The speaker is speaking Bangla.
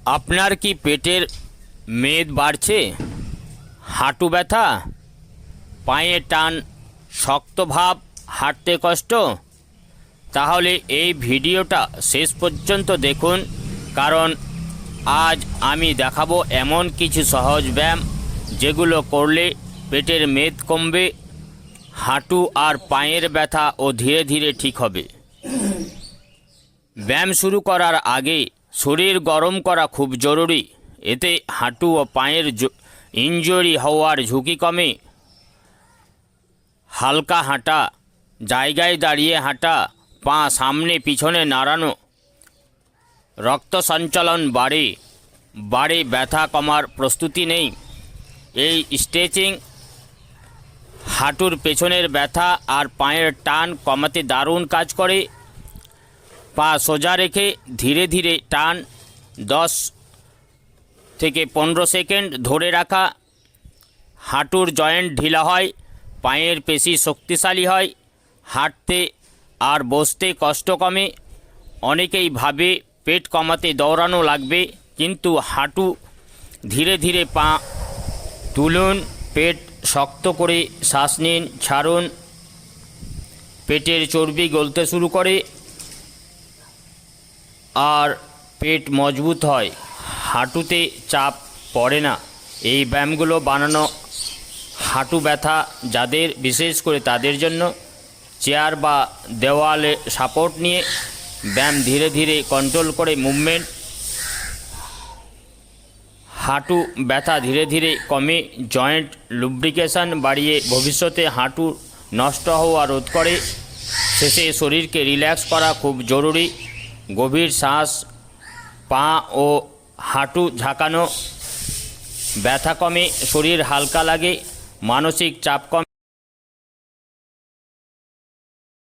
আপনার কি পেটের মেদ বাড়ছে, হাঁটু ব্যথা, পায়ে টান, শক্ত ভাব, হাঁটতে কষ্ট? তাহলে এই ভিডিওটা শেষ পর্যন্ত দেখুন, কারণ আজ আমি দেখাবো এমন কিছু সহজ ব্যায়াম যেগুলো করলে পেটের মেদ কমবে, হাঁটু আর পায়ের ব্যথা ও ধীরে ধীরে ঠিক হবে। ব্যায়াম শুরু করার আগে শরীর গরম করা খুব জরুরি। এতে হাঁটু ও পায়ের ইনজুরি হওয়ার ঝুঁকি কমে। হালকা হাঁটা, জায়গায় দাঁড়িয়ে হাঁটা, পা সামনে পিছনে নাড়ানো, রক্ত সঞ্চালন বাড়ে, ব্যথা কমার প্রস্তুতি নেই। এই স্ট্রেচিং হাঁটুর পেছনের ব্যথা আর পায়ের টান কমাতে দারুণ কাজ করে। পা সোজা রেখে ধীরে ধীরে টান, 10 থেকে 15 সেকেন্ড ধরে রাখা। হাঁটুর জয়েন্ট ঢিলা হয়, পায়ের পেশি শক্তিশালী হয়, হাঁটতে আর বসতে কষ্ট কমে। অনেকেই ভাবে পেট কমাতে দৌড়ানো লাগবে, কিন্তু হাঁটু ধীরে ধীরে পা তুলুন, পেট শক্ত করে শ্বাস নিন, ছাড়ুন। পেটের চর্বি গলতে শুরু করে আর পেট মজবুত হয়, হাঁটুতে চাপ পড়ে না। এই ব্যায়ামগুলো বানানো হাঁটু ব্যথা যাদের, বিশেষ করে তাদের জন্য। চেয়ার বা দেওয়ালে সাপোর্ট নিয়ে ব্যায়াম ধীরে ধীরে কন্ট্রোল করে মুভমেন্ট। হাঁটু ব্যথা ধীরে ধীরে কমে, জয়েন্ট লুব্রিকেশন বাড়িয়ে ভবিষ্যতে হাঁটু নষ্ট হওয়া রোধ করে। শেষে শরীরকে রিল্যাক্স করা খুব জরুরি। গভীর শ্বাস, পা ও হাঁটু ঝাঁকানো, ব্যথা কমে, শরীর হালকা লাগে, মানসিক চাপ কমে।